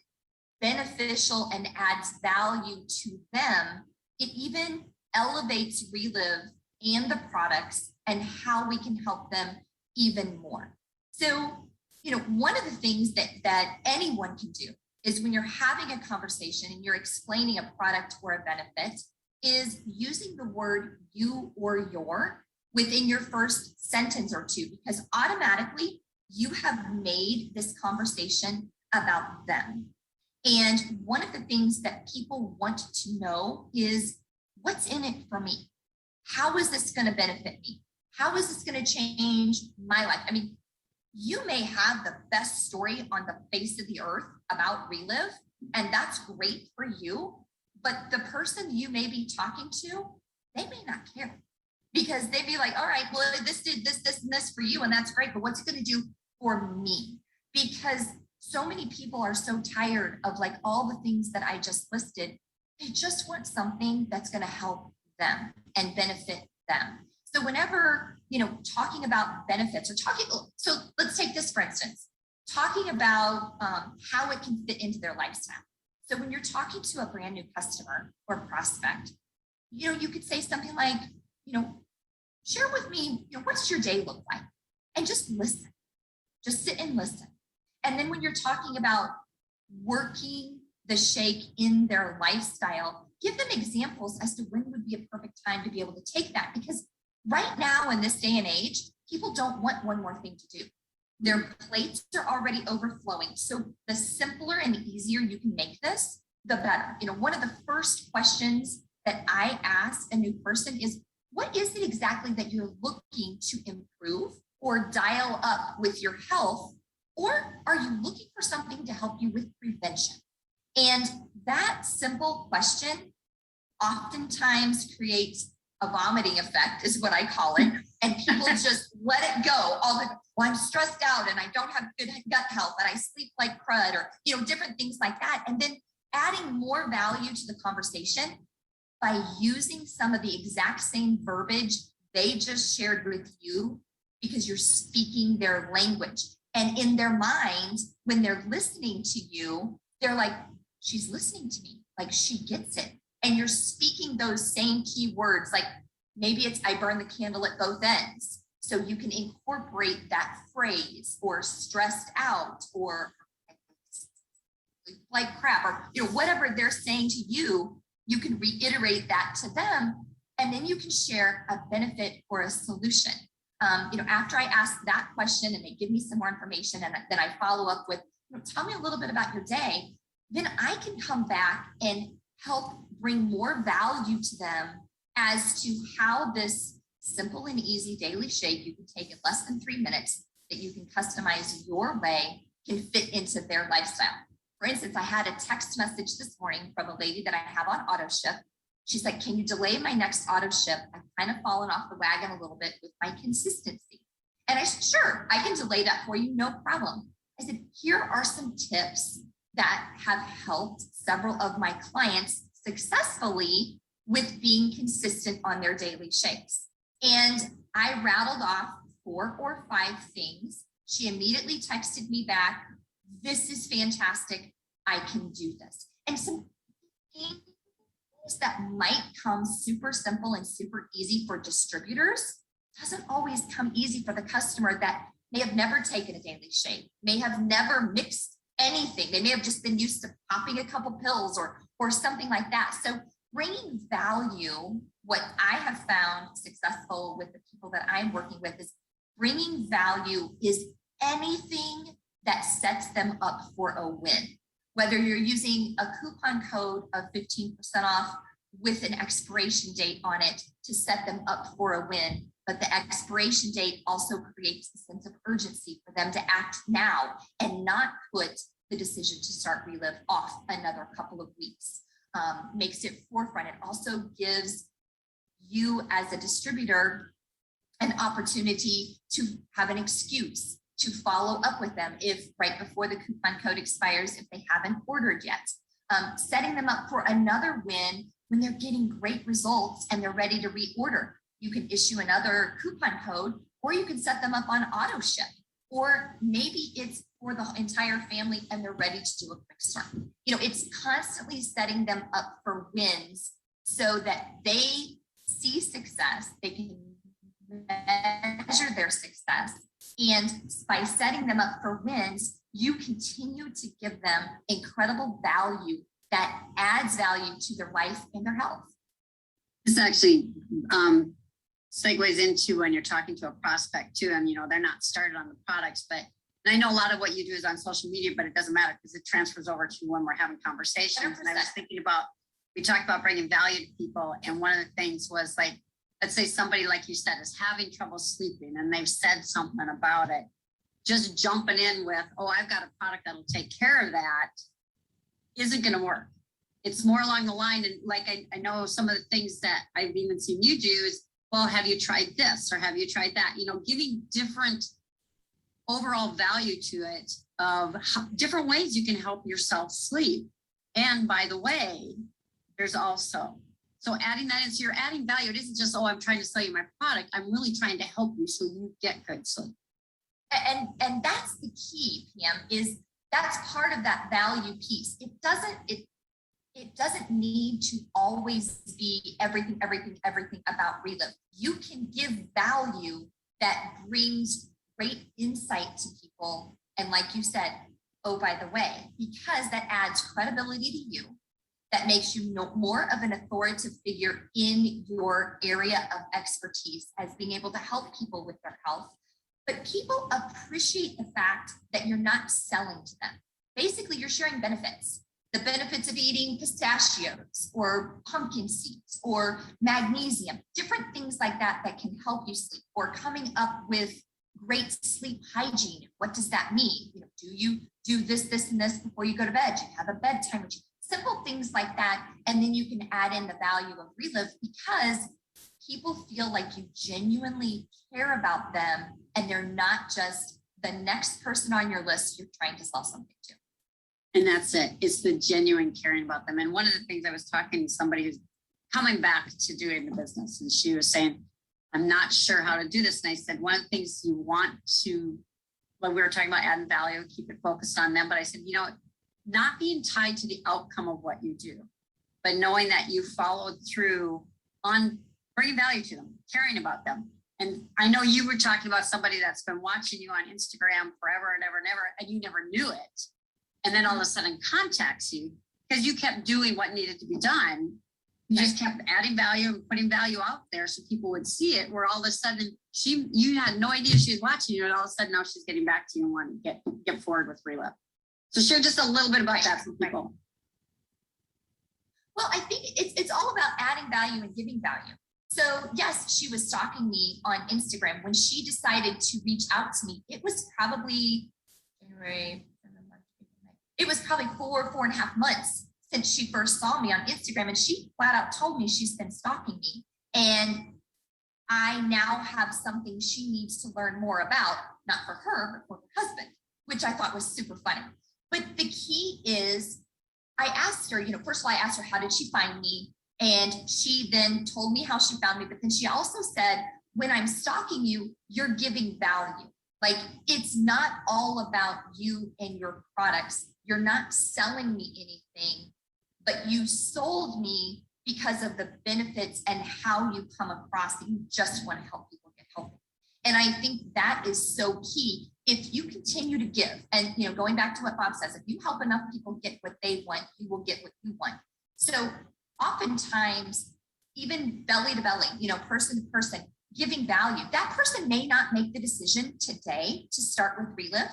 beneficial and adds value to them, it even elevates Relive and the products and how we can help them even more. So, one of the things that anyone can do is when you're having a conversation and you're explaining a product or a benefit, is using the word you or your within your first sentence or two, because automatically you have made this conversation about them. And one of the things that people want to know is what's in it for me? How is this going to benefit me? How is this going to change my life? I mean, you may have the best story on the face of the earth about Relive, and that's great for you, but the person you may be talking to, they may not care, because they'd be like, all right, well, this did this, this, and this for you, and that's great, but what's it going to do for me? Because so many people are so tired of like all the things that I just listed. They just want something that's going to help them and benefit them. So whenever, talking about benefits or so let's take this for instance, talking about how it can fit into their lifestyle. So when you're talking to a brand new customer or prospect, you could say something like, share with me, what does your day look like? And just listen, just sit and listen. And then when you're talking about working the shake in their lifestyle, give them examples as to when would be a perfect time to be able to take that. Because right now in this day and age, people don't want one more thing to do. Their plates are already overflowing. So the simpler and easier you can make this, the better. One of the first questions that I ask a new person is, what is it exactly that you're looking to improve or dial up with your health? Or are you looking for something to help you with prevention? And that simple question oftentimes creates a vomiting effect, is what I call it. And people just let it go. I'm stressed out and I don't have good gut health and I sleep like crud, or, different things like that. And then adding more value to the conversation by using some of the exact same verbiage they just shared with you, because you're speaking their language. And in their minds, when they're listening to you, they're like, she's listening to me, like she gets it. And you're speaking those same key words, like maybe it's I burn the candle at both ends. So you can incorporate that phrase, or stressed out, or like crap, or whatever they're saying to you, you can reiterate that to them, and then you can share a benefit or a solution. After I ask that question and they give me some more information, and then I follow up with, tell me a little bit about your day, then I can come back and help bring more value to them as to how this simple and easy daily shake, you can take it less than 3 minutes, that you can customize your way, can fit into their lifestyle. For instance, I had a text message this morning from a lady that I have on auto ship. She's like, can you delay my next auto ship? I've kind of fallen off the wagon a little bit with my consistency. And I said, sure, I can delay that for you, no problem. I said, here are some tips that have helped several of my clients successfully with being consistent on their daily shakes. And I rattled off 4 or 5 things. She immediately texted me back, this is fantastic, I can do this. And some things that might come super simple and super easy for distributors doesn't always come easy for the customer that may have never taken a daily shake, may have never mixed anything. They may have just been used to popping a couple pills or something like that. So bringing value, what I have found successful with the people that I'm working with is bringing value is anything that sets them up for a win. Whether you're using a coupon code of 15% off with an expiration date on it to set them up for a win, but the expiration date also creates a sense of urgency for them to act now and not put the decision to start Relive off another couple of weeks. Makes it forefront. It also gives you as a distributor an opportunity to have an excuse to follow up with them if right before the coupon code expires, if they haven't ordered yet. Setting them up for another win when they're getting great results and they're ready to reorder. You can issue another coupon code, or you can set them up on auto ship, or maybe it's for the entire family and they're ready to do a quick start. You know, it's constantly setting them up for wins so that they see success, they can measure their success. And by setting them up for wins, you continue to give them incredible value that adds value to their life and their health. This actually segues into when you're talking to a prospect too, and you know, they're not started on the products, but and I know a lot of what you do is on social media, but it doesn't matter because it transfers over to when we're having conversations. 100%. And I was thinking about, we talked about bringing value to people, and one of the things was like, let's say somebody, like you said, is having trouble sleeping and they've said something about it. Just jumping in with, oh, I've got a product that'll take care of that isn't going to work. It's more along the line. And like, I know some of the things that I've even seen you do is, well, have you tried this or have you tried that? You know, giving different overall value to it of different ways you can help yourself sleep. And by the way, there's also, so adding that in, so you're adding value. It isn't just, oh, I'm trying to sell you my product. I'm really trying to help you so you get good sleep. And that's the key, Pam, is that's part of that value piece. It doesn't need to always be everything about Relive. You can give value that brings great insight to people. And like you said, oh, by the way, because that adds credibility to you, that makes you more of an authoritative figure in your area of expertise as being able to help people with their health. But people appreciate the fact that you're not selling to them. Basically, you're sharing benefits. The benefits of eating pistachios or pumpkin seeds or magnesium, different things like that that can help you sleep, or coming up with great sleep hygiene. What does that mean? You know, do you do this, this, and this before you go to bed? Do you have a bedtime routine? Simple things like that. And then you can add in the value of Relive because people feel like you genuinely care about them and they're not just the next person on your list you're trying to sell something to. And that's it. It's the genuine caring about them. And one of the things, I was talking to somebody who's coming back to doing the business, and she was saying, I'm not sure how to do this. And I said, one of the things you want to, when we were talking about adding value, keep it focused on them. But I said, you know, not being tied to the outcome of what you do, but knowing that you followed through on bringing value to them, caring about them. And I know you were talking about somebody that's been watching you on Instagram forever and ever and ever, and you never knew it. And then all of a sudden contacts you because you kept doing what needed to be done. You just kept adding value and putting value out there so people would see it, where all of a sudden you had no idea she was watching you, and all of a sudden now she's getting back to you and wanting to get forward with Relive. So share just a little bit about that for people. Well, I think it's all about adding value and giving value. So yes, she was stalking me on Instagram. When she decided to reach out to me, it was probably January, it was probably 4.5 months since she first saw me on Instagram. And she flat out told me she's been stalking me. And I now have something she needs to learn more about, not for her, but for her husband, which I thought was super funny. But the key is I asked her, first of all, I asked her, how did she find me? And she then told me how she found me. But then she also said, when I'm stalking you, you're giving value. Like, it's not all about you and your products. You're not selling me anything, but you sold me because of the benefits and how you come across that you just want to help people get healthy. And I think that is so key. If you continue to give, and going back to what Bob says, if you help enough people get what they want, you will get what you want. So oftentimes, even belly to belly, person to person, giving value, that person may not make the decision today to start with Relive,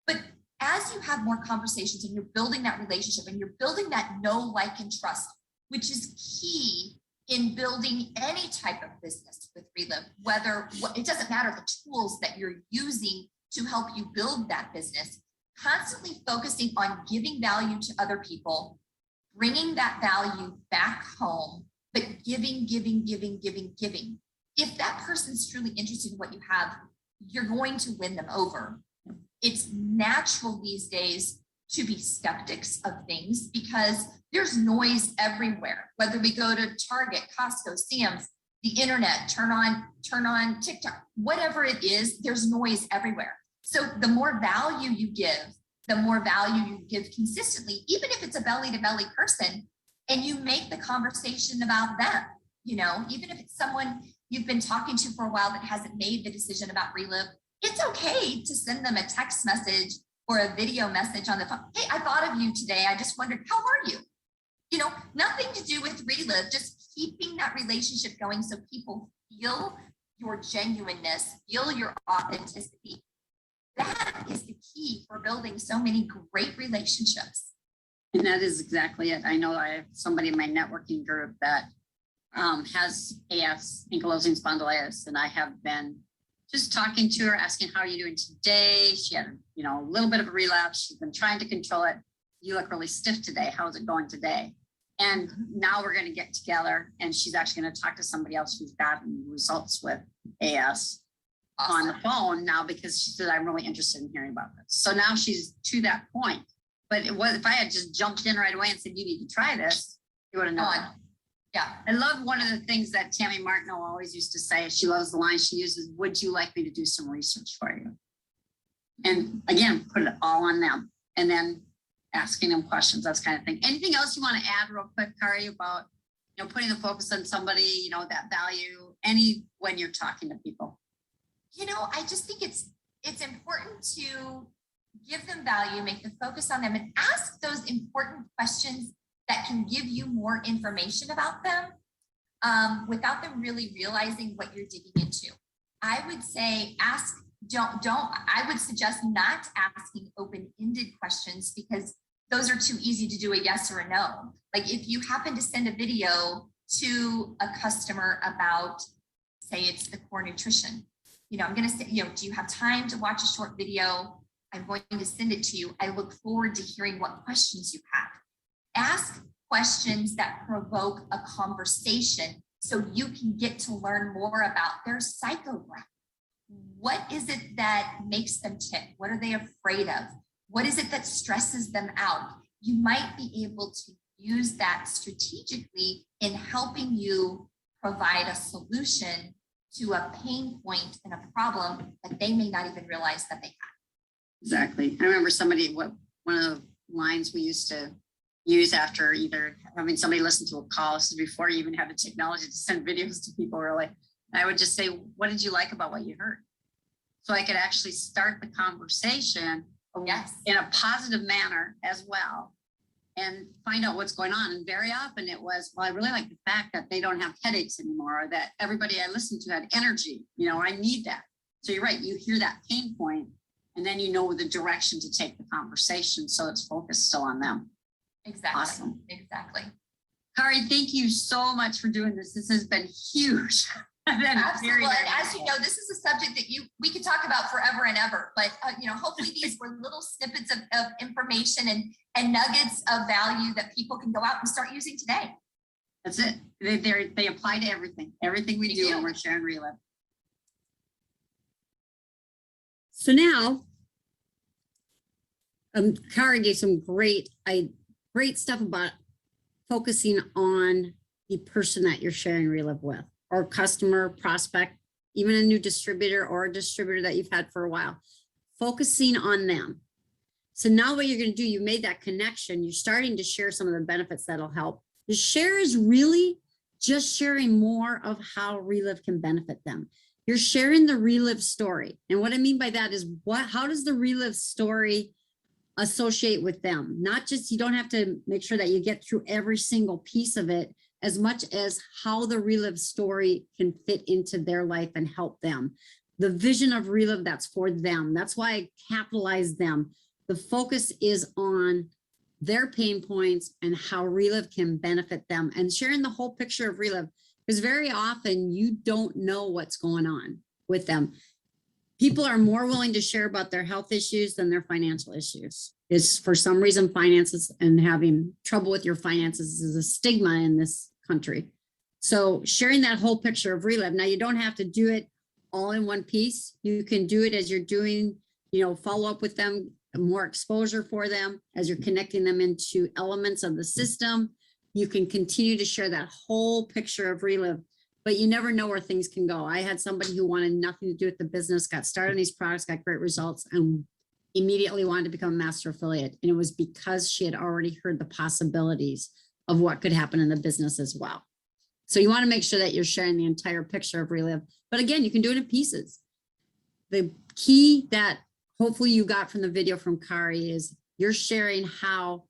but as you have more conversations and you're building that relationship and you're building that know, like, and trust, which is key in building any type of business with Relive, it doesn't matter the tools that you're using to help you build that business, constantly focusing on giving value to other people, bringing that value back home, but giving. If that person's truly interested in what you have, you're going to win them over. It's natural these days to be skeptics of things because there's noise everywhere. Whether we go to Target, Costco, Sam's, the internet, turn on TikTok, whatever it is, there's noise everywhere. So the more value you give, the more value you give consistently, even if it's a belly to belly person, and you make the conversation about them, even if it's someone you've been talking to for a while that hasn't made the decision about Relive, it's okay to send them a text message or a video message on the phone. Hey, I thought of you today. I just wondered, how are you? Nothing to do with Relive, just keeping that relationship going so people feel your genuineness, feel your authenticity. That is the key for building so many great relationships. And that is exactly it. I know I have somebody in my networking group that has AS, ankylosing spondylitis, and I have been just talking to her, asking, how are you doing today? She had, a little bit of a relapse. She's been trying to control it. You look really stiff today. How's it going today? And now we're going to get together, and she's actually going to talk to somebody else who's gotten results with AS on the phone now, because she said, I'm really interested in hearing about this. So now she's to that point. But if I had just jumped in right away and said, you need to try this, you would have known. Yeah. I love one of the things that Tammy Martineau always used to say. She loves the line she uses, would you like me to do some research for you? And again, put it all on them. And then asking them questions, that's kind of thing. Anything else you want to add real quick, Kari, about, putting the focus on somebody, that value, when you're talking to people? I just think it's important to give them value, make the focus on them, and ask those important questions that can give you more information about them without them really realizing what you're digging into. I would say I would suggest not asking open-ended questions because those are too easy to do a yes or a no. Like if you happen to send a video to a customer about, say it's the core nutrition, I'm going to say, do you have time to watch a short video? I'm going to send it to you. I look forward to hearing what questions you have. Ask questions that provoke a conversation so you can get to learn more about their psychograph. What is it that makes them tick? What are they afraid of? What is it that stresses them out? You might be able to use that strategically in helping you provide a solution to a pain point and a problem that they may not even realize that they have. Exactly. I remember one of the lines we used to use after either having somebody listen to a call, this is before you even had the technology to send videos to people, really. I would just say, what did you like about what you heard? So I could actually start the conversation in a positive manner as well and find out what's going on. And very often it was, well, I really like the fact that they don't have headaches anymore, or that everybody I listened to had energy. I need that. So you're right. You hear that pain point, and then you know the direction to take the conversation. So it's focused still on them. Exactly. Awesome. Exactly. Kari, thank you so much for doing this. This has been huge. Absolutely. And as you know, this is a subject that we could talk about forever and ever, but hopefully these were little snippets of information and nuggets of value that people can go out and start using today. That's it. They apply to everything we do when we're sharing Relive. So now, Kari gave some great stuff about focusing on the person that you're sharing Relive with, or customer, prospect, even a new distributor or a distributor that you've had for a while, focusing on them. So now what you're going to do, you made that connection. You're starting to share some of the benefits that'll help. The share is really just sharing more of how Relive can benefit them. You're sharing the Relive story. And what I mean by that is how does the Relive story associate with them? Not just, you don't have to make sure that you get through every single piece of it, as much as how the Relive story can fit into their life and help them. The vision of Relive, that's for them. That's why I capitalize them. The focus is on their pain points and how Relive can benefit them, and sharing the whole picture of Relive, because very often you don't know what's going on with them. People are more willing to share about their health issues than their financial issues. It's for some reason, finances and having trouble with your finances is a stigma in this country. So sharing that whole picture of Relive. Now, you don't have to do it all in one piece. You can do it as you're doing, follow up with them, more exposure for them, as you're connecting them into elements of the system. You can continue to share that whole picture of Relive, but you never know where things can go. I had somebody who wanted nothing to do with the business, got started on these products, got great results, and immediately wanted to become a master affiliate. And it was because she had already heard the possibilities of what could happen in the business as well. So you want to make sure that you're sharing the entire picture of Relive. But again, you can do it in pieces. The key that hopefully you got from the video from Kari is you're sharing how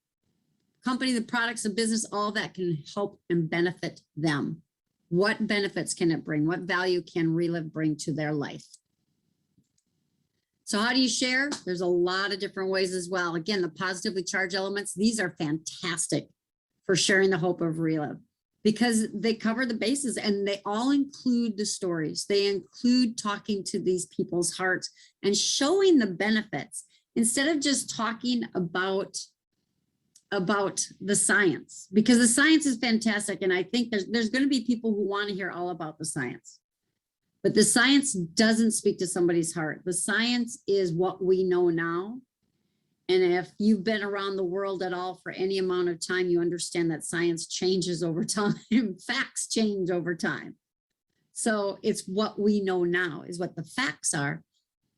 company, the products, the business, all that can help and benefit them. What benefits can it bring? What value can Relive bring to their life? So how do you share? There's a lot of different ways as well. Again, the positively charged elements, these are fantastic for sharing the hope of Relive, because they cover the bases and they all include the stories. They include talking to these people's hearts and showing the benefits, instead of just talking about the science, because the science is fantastic. And I think there's going to be people who want to hear all about the science, but the science doesn't speak to somebody's heart. The science is what we know now. And if you've been around the world at all for any amount of time, you understand that science changes over time. Facts change over time. So it's what we know now is what the facts are.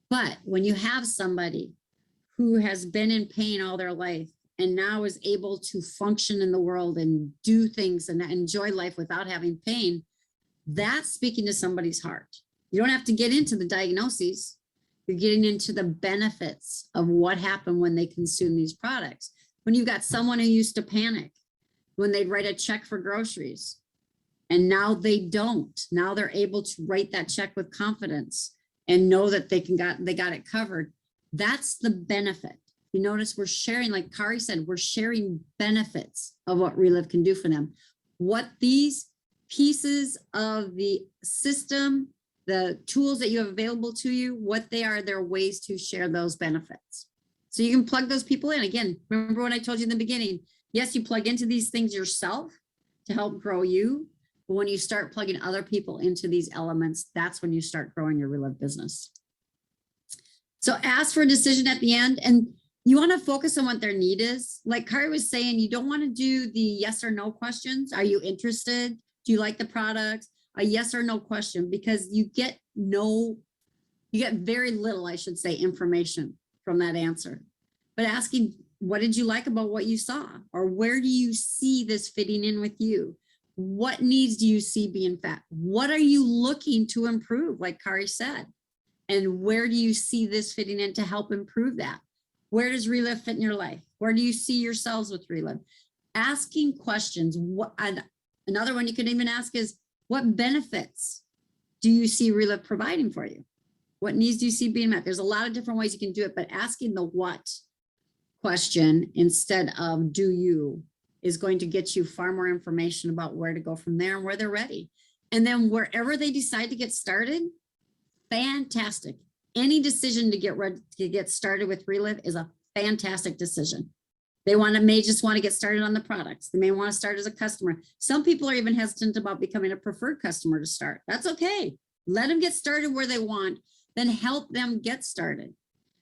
But when you have somebody who has been in pain all their life and now is able to function in the world and do things and enjoy life without having pain, that's speaking to somebody's heart. You don't have to get into the diagnoses. You're getting into the benefits of what happened when they consume these products. When you've got someone who used to panic when they'd write a check for groceries, and now they don't. Now they're able to write that check with confidence and know that they got it covered. That's the benefit. You notice we're sharing, like Kari said, we're sharing benefits of what Relive can do for them. What these pieces of the system, the tools that you have available to you, what they are, their ways to share those benefits. So you can plug those people in. Again, remember what I told you in the beginning, yes, you plug into these things yourself to help grow you. But when you start plugging other people into these elements, that's when you start growing your Relive business. So ask for a decision at the end, and you want to focus on what their need is. Like Kari was saying, you don't want to do the yes or no questions. Are you interested? Do you like the product? A yes or no question, because you get very little, I should say, information from that answer. But asking, what did you like about what you saw? Or where do you see this fitting in with you? What needs do you see being met? What are you looking to improve, like Kari said? And where do you see this fitting in to help improve that? Where does Relive fit in your life? Where do you see yourselves with Relive? Asking questions. Another one you can even ask is, what benefits do you see Relive providing for you? What needs do you see being met? There's a lot of different ways you can do it, but asking the what question instead of do you is going to get you far more information about where to go from there and where they're ready. And then wherever they decide to get started, fantastic. Any decision to get started with Relive is a fantastic decision. They may just want to get started on the products. They may want to start as a customer. Some people are even hesitant about becoming a preferred customer to start. That's okay. Let them get started where they want, then help them get started.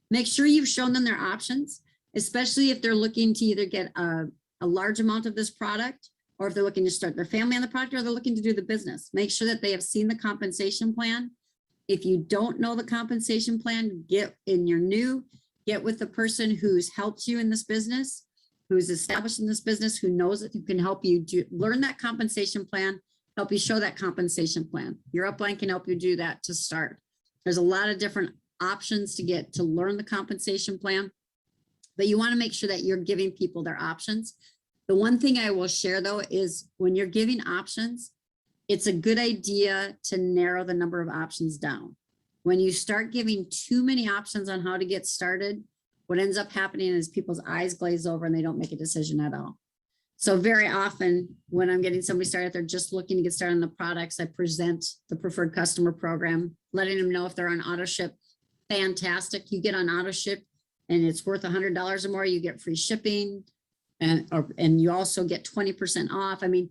Make sure you've shown them their options, especially if they're looking to either get a large amount of this product, or if they're looking to start their family on the product, or they're looking to do the business. Make sure that they have seen the compensation plan. If you don't know the compensation plan, get with the person who's helped you in this business, who's established in this business, who knows it, who can help you learn that compensation plan, help you show that compensation plan. Your upline can help you do that to start. There's a lot of different options to learn the compensation plan, but you want to make sure that you're giving people their options. The one thing I will share though is when you're giving options, it's a good idea to narrow the number of options down. When you start giving too many options on how to get started, what ends up happening is people's eyes glaze over and they don't make a decision at all. So very often when I'm getting somebody started, they're just looking to get started on the products, I present the preferred customer program, letting them know if they're on auto ship, fantastic. You get on auto ship and it's worth $100 or more, you get free shipping and you also get 20% off. I mean,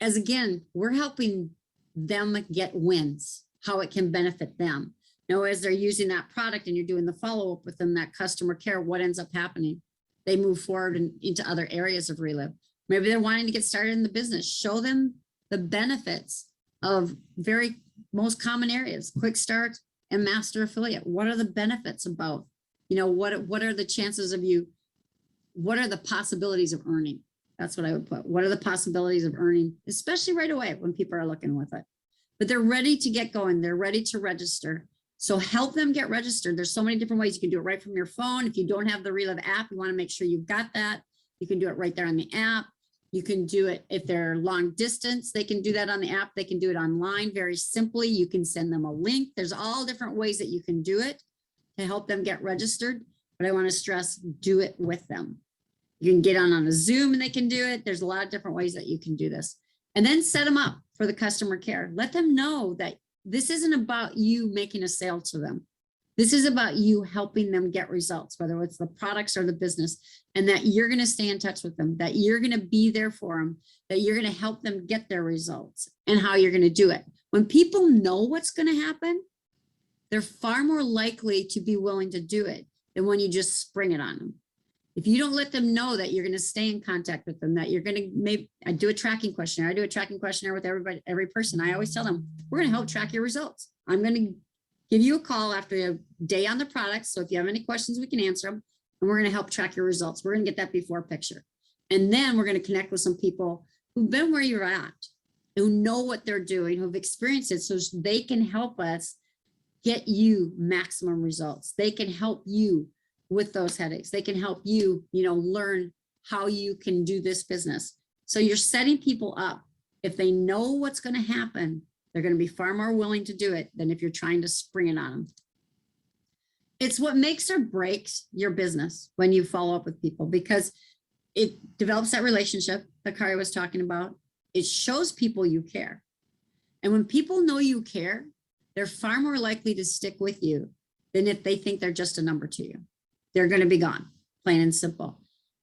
as again, we're helping them get wins, how it can benefit them. Now, as they're using that product and you're doing the follow-up with them, that customer care, what ends up happening? They move forward into other areas of Relive. Maybe they're wanting to get started in the business. Show them the benefits of most common areas, quick start and master affiliate. What are the benefits about, what are the chances of you? What are the possibilities of earning? That's what I would put. What are the possibilities of earning, especially right away when people are looking with it, but they're ready to get going. They're ready to register. So help them get registered. There's so many different ways. You can do it right from your phone. If you don't have the Relive app, you want to make sure you've got that. You can do it right there on the app. You can do it if they're long distance, they can do that on the app. They can do it online very simply. You can send them a link. There's all different ways that you can do it to help them get registered. But I want to stress, do it with them. You can get on a Zoom and they can do it. There's a lot of different ways that you can do this. And then set them up for the customer care. Let them know that this isn't about you making a sale to them. This is about you helping them get results, whether it's the products or the business, and that you're going to stay in touch with them, that you're going to be there for them, that you're going to help them get their results and how you're going to do it. When people know what's going to happen, they're far more likely to be willing to do it than when you just spring it on them. If you don't let them know that you're going to stay in contact with them, that you're going to I do a tracking questionnaire. I do a tracking questionnaire with every person. I always tell them, we're going to help track your results. I'm going to give you a call after a day on the products. So if you have any questions, we can answer them. And we're going to help track your results. We're going to get that before picture. And then we're going to connect with some people who've been where you're at, who know what they're doing, who've experienced it, so they can help us get you maximum results. They can help you with those headaches. They can help you, learn how you can do this business. So you're setting people up. If they know what's going to happen, they're going to be far more willing to do it than if you're trying to spring it on them. It's what makes or breaks your business when you follow up with people, because it develops that relationship that Kari was talking about. It shows people you care. And when people know you care, they're far more likely to stick with you than if they think they're just a number to you. They're going to be gone, plain and simple.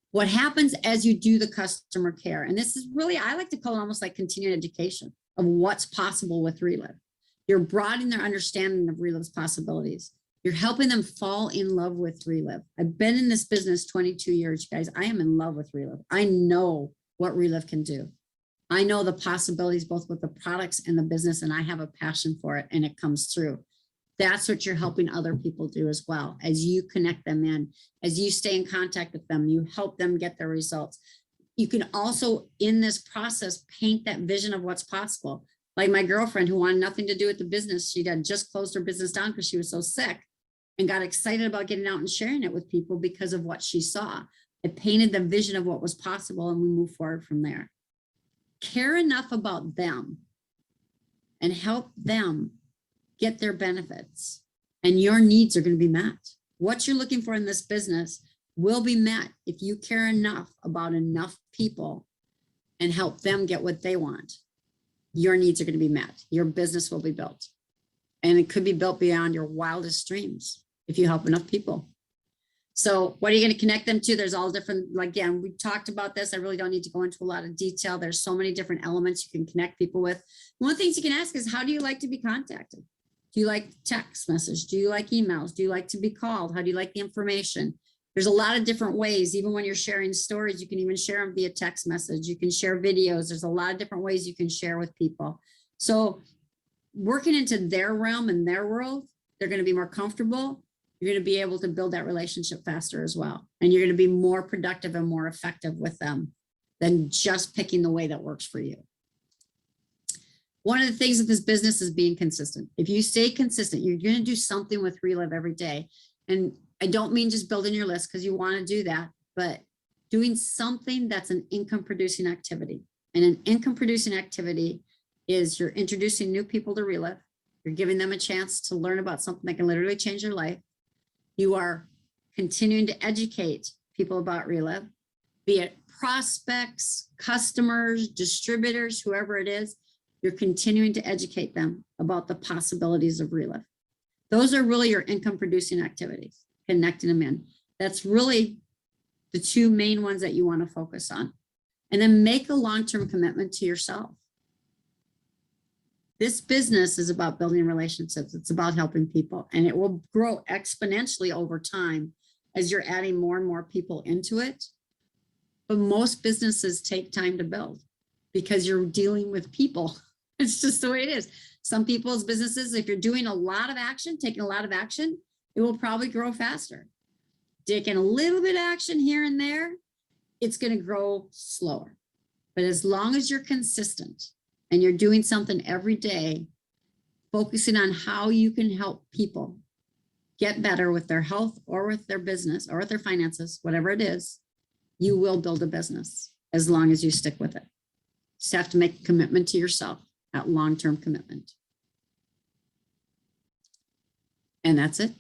What happens as you do the customer care, and this is really, I like to call it almost like continuing education of what's possible with Relive. You're broadening their understanding of Relive's possibilities. You're helping them fall in love with Relive. I've been in this business 22 years, guys. I am in love with Relive. I know what Relive can do. I know the possibilities both with the products and the business, and I have a passion for it, and it comes through. That's what you're helping other people do as well. As you connect them in, as you stay in contact with them, you help them get their results. You can also, in this process, paint that vision of what's possible. Like my girlfriend who wanted nothing to do with the business. She had just closed her business down because she was so sick and got excited about getting out and sharing it with people because of what she saw. It painted the vision of what was possible, and we move forward from there. Care enough about them and help them get their benefits, and your needs are going to be met. What you're looking for in this business will be met if you care enough about enough people and help them get what they want, your needs are going to be met. Your business will be built. And it could be built beyond your wildest dreams if you help enough people. So what are you going to connect them to? There's all different, again, we talked about this. I really don't need to go into a lot of detail. There's so many different elements you can connect people with. One of the things you can ask is, how do you like to be contacted? Do you like text message? Do you like emails? Do you like to be called? How do you like the information? There's a lot of different ways. Even when you're sharing stories, you can even share them via text message. You can share videos. There's a lot of different ways you can share with people. So working into their realm and their world, they're going to be more comfortable. You're going to be able to build that relationship faster as well. And you're going to be more productive and more effective with them than just picking the way that works for you. One of the things with this business is being consistent. If you stay consistent, you're going to do something with Relive every day. And I don't mean just building your list, because you want to do that, but doing something that's an income producing activity. And an income producing activity is you're introducing new people to Relive. You're giving them a chance to learn about something that can literally change their life. You are continuing to educate people about Relive, be it prospects, customers, distributors, whoever it is. You're continuing to educate them about the possibilities of Relive. Those are really your income producing activities, connecting them in. That's really the two main ones that you want to focus on. And then make a long-term commitment to yourself. This business is about building relationships. It's about helping people, and it will grow exponentially over time as you're adding more and more people into it. But most businesses take time to build because you're dealing with people. It's just the way it is. Some people's businesses, if you're doing a lot of action, taking a lot of action, it will probably grow faster. Taking a little bit of action here and there, it's going to grow slower. But as long as you're consistent and you're doing something every day, focusing on how you can help people get better with their health or with their business or with their finances, whatever it is, you will build a business as long as you stick with it. You just have to make a commitment to yourself, that long-term commitment. And that's it.